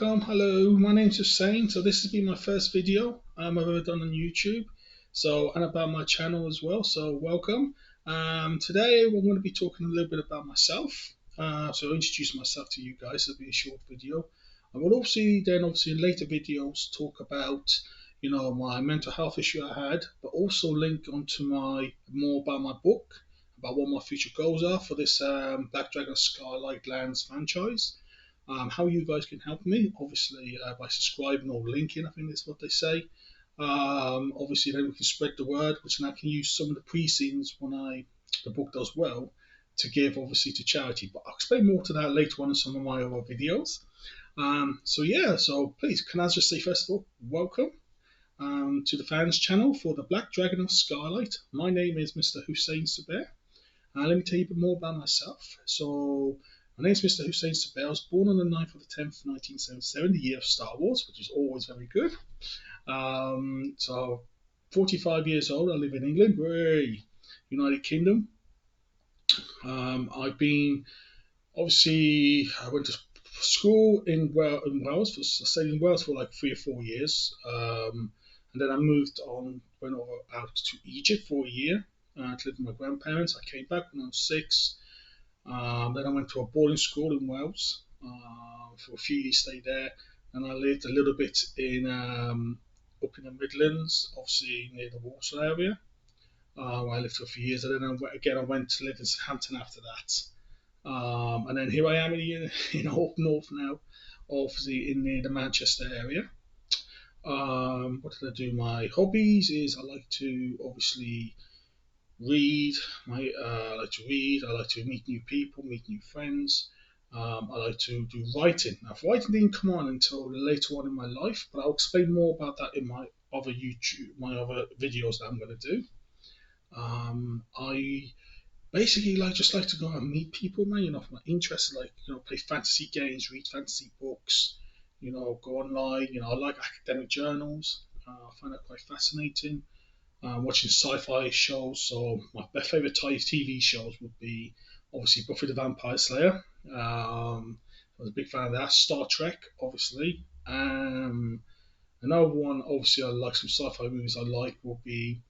welcome. Hello, my name's Hussein. So this has been my first video I've ever done on YouTube. And about my channel as well. So welcome. Today we're going to be talking a little bit about myself. So I'll introduce myself to you guys. It'll be a short video. I will obviously in later videos talk about my mental health issue I had, but also link onto more about my book, about what my future goals are for this Black Dragon Scarlight Lands franchise. How you guys can help me, obviously by subscribing or linking, I think that's what they say. Obviously, then we can spread the word, which then I can use some of the pre-scenes when the book does well to give obviously to charity. But I'll explain more to that later on in some of my other videos. So please, can I just say first of all, welcome to the fans channel for the Black Dragon of Scarlight. My name is Mr. Hussein Saber. Let me tell you a bit more about myself. So, my name is Mr. Hussein Saber. I was born on the 9th of the 10th, 1977, the year of Star Wars, which is always very good. 45 years old. I live in England, United Kingdom. I went to school in Wales. I stayed in Wales for like 3 or 4 years. And then I went out to Egypt for a year to live with my grandparents. I came back when I was 6. Then I went to a boarding school in Wales for a few years, stayed there, and I lived a little bit up in the Midlands, obviously near the Walsall area. Where I lived for a few years, and then I went to live in Southampton after that. And then here I am in up north now, obviously in near the Manchester area. What did I do? My hobbies is I like to obviously read. I like to read. I like to meet new people, meet new friends. I like to do writing. Now, writing didn't come on until later on in my life, but I'll explain more about that in my other videos that I'm going to do. I basically just like to go and meet people, man. My interest, play fantasy games, read fantasy books. Go online. I like academic journals. I find that quite fascinating. Watching sci-fi shows. So my favorite TV shows would be obviously Buffy the Vampire Slayer. I was a big fan of that. Star Trek, obviously. Another one, obviously, I like some sci-fi movies. I like would be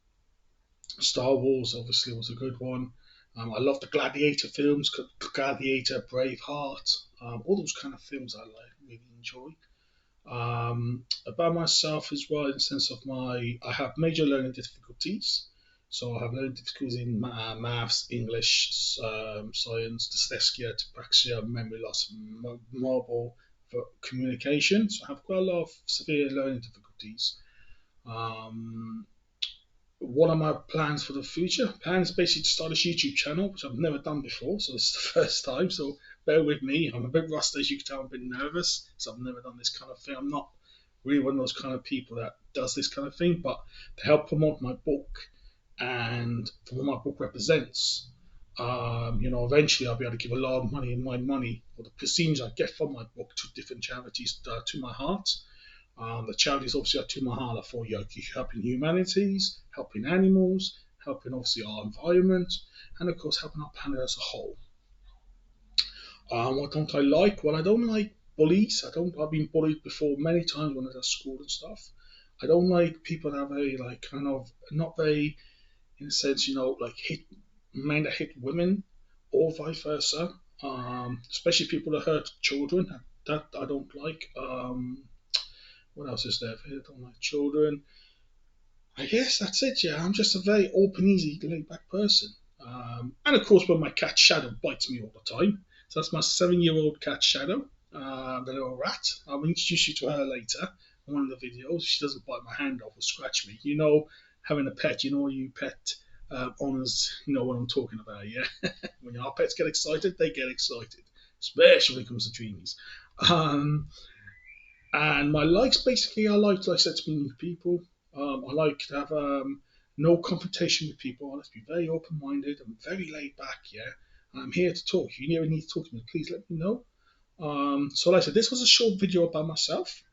Star Wars. Obviously, was a good one. I love the Gladiator films, Gladiator, Braveheart, all those kind of films I really enjoy. About myself as well, in the sense of I have major learning difficulties. So I have learning difficulties in maths, English, science, dyslexia, dyspraxia, memory loss, mobile communication. So I have quite a lot of severe learning difficulties. What are my plans for the future? Plans basically to start this YouTube channel, which I've never done before, so this is the first time. So bear with me. I'm a bit rusty, as you can tell. I'm a bit nervous, so I've never done this kind of thing. I'm not really one of those kind of people that does this kind of thing, but to help promote my book and for what my book represents, eventually I'll be able to give a lot of money, or the proceeds I get from my book to different charities to my heart. The charities obviously are to my heart are for helping humanities, helping animals, helping obviously our environment, and of course helping our planet as a whole. What don't I like? Well, I don't like bullies. I've been bullied before many times when I was at school and stuff. I don't like people that are very not very, in a sense, hit men that hit women, or vice versa. Especially people that hurt children. That I don't like. What else is there? I don't like children. I guess that's it. Yeah, I'm just a very open, easy, laid back person. And of course, when my cat Shadow bites me all the time. So that's my 7-year-old cat Shadow, the little rat. I'll introduce you to her later in one of the videos. She doesn't bite my hand off or scratch me. Having a pet, you pet owners, what I'm talking about, yeah? When our pets get excited, they get excited, especially when it comes to dreamies. And my likes, basically, I like I said, to meet people. I like to have no confrontation with people. I like to be very open-minded. I'm very laid back, yeah. I'm here to talk. If you ever need to talk to me, please let me know. So like I said, this was a short video about myself.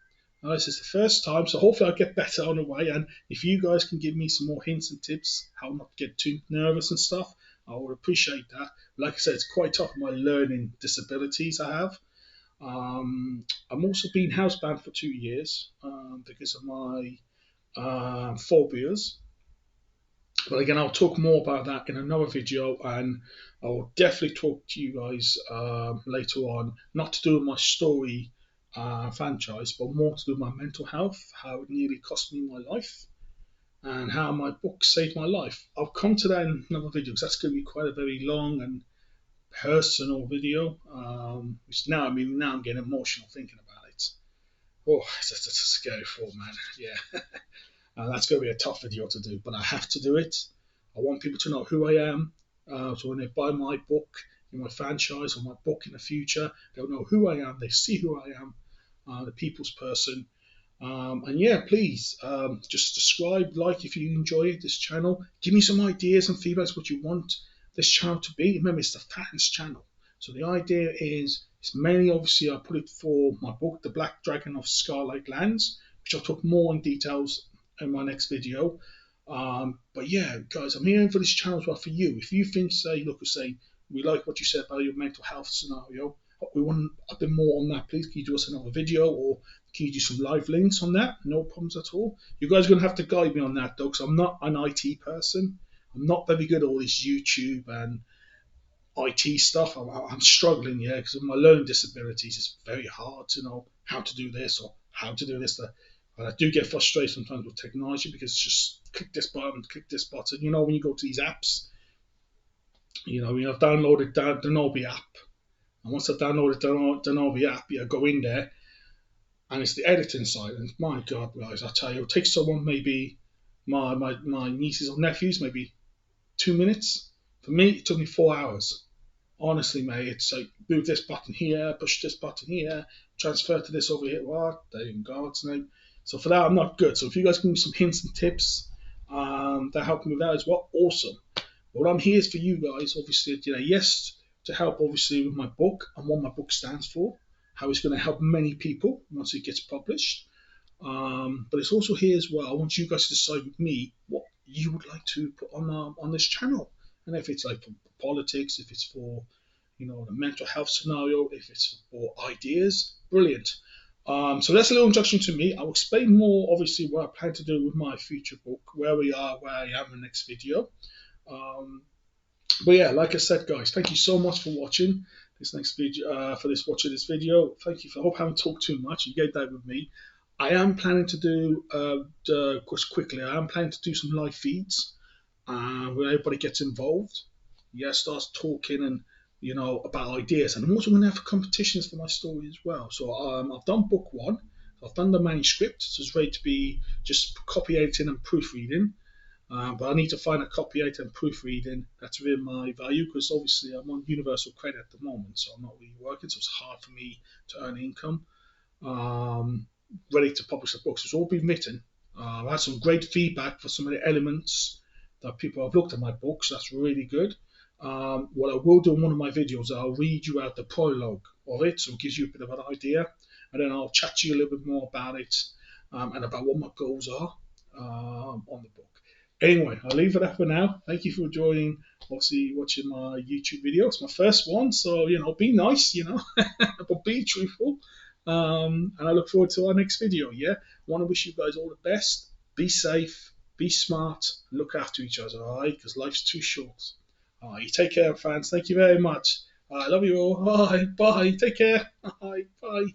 This is the first time, so hopefully I'll get better on the way. And if you guys can give me some more hints and tips how not to get too nervous and stuff, I would appreciate that. Like I said, it's quite tough, my learning disabilities I have. I'm also been housebound for 2 years because of my phobias. But again, I'll talk more about that in another video, and I'll definitely talk to you guys later on, not to do with my story franchise, but more to do with my mental health, how it nearly cost me my life, and how my book saved my life. I'll come to that in another video because that's going to be quite a very long and personal video. Which now I'm getting emotional thinking about it. Oh, it's a scary thought, man. Yeah. That's going to be a tough video to do, but I have to do it. I want people to know who I am. So when they buy my book in my franchise or my book in the future, they'll know who I am. They see who I am, the people's person. And yeah, please just subscribe, like if you enjoy this channel. Give me some ideas and feedbacks what you want this channel to be. Remember, it's the Fans channel. So the idea is, it's mainly obviously I put it for my book, The Black Dragon of Scarlight Lands, which I'll talk more in details in my next video. But yeah, guys, I'm here for this channel as well for you. If you think, say, we like what you said about your mental health scenario, we want a bit more on that, please can you do us another video, or can you do some live links on that? No problems at all. You guys are going to have to guide me on that though, because I'm not an IT person. I'm not very good at all this YouTube and IT stuff. I'm struggling, yeah, because of my learning disabilities. It's very hard to know how to do this or how to do this. And I do get frustrated sometimes with technology because it's just click this button, click this button. You know, when you go to these apps, I've downloaded the Nobi app. And once I've downloaded the Nobi app, go in there and it's the editing side. And my God, guys, I tell you, it takes someone maybe my nieces or nephews maybe 2 minutes. For me, it took me 4 hours. Honestly, mate, it's like move this button here, push this button here, transfer to this over here. What? In God's name. So for that, I'm not good. So if you guys can give me some hints and tips that help me with that as well, awesome. But what I'm here is for you guys, obviously, yes, to help obviously with my book and what my book stands for, how it's going to help many people once it gets published. But it's also here as well. I want you guys to decide with me what you would like to put on this channel, and if it's like for politics, if it's for the mental health scenario, if it's for ideas, brilliant. So that's a little introduction to me. I'll explain more, obviously, what I plan to do with my future book, where we are, where I am in the next video. But yeah, like I said, guys, thank you so much for watching this next video. Watching this video, thank you for. I hope I haven't talked too much. You get that with me. I am planning to do just quickly. I am planning to do some live feeds where everybody gets involved. Yeah, starts talking and about ideas, and I'm also going to have competitions for my story as well. So I've done book one. I've done the manuscript, so it's ready to be just copy editing and proofreading. But I need to find a copy editor and proofreading that's within my value, because obviously I'm on universal credit at the moment, so I'm not really working, so it's hard for me to earn income. Ready to publish the books. It's all been written. I've had some great feedback for some of the elements that people have looked at my books. That's really good. What I will do in one of my videos, I'll read you out the prologue of it, so it gives you a bit of an idea, and then I'll chat to you a little bit more about it and about what my goals are on the book. Anyway, I'll leave it at for now. Thank you for joining, obviously watching my YouTube video. It's my first one, so be nice, but be truthful. And I look forward to our next video. Yeah, I want to wish you guys all the best. Be safe, be smart, and look after each other. All right, because life's too short. All right, you take care, fans. Thank you very much. I love you all. Bye, bye. Take care. Bye, bye.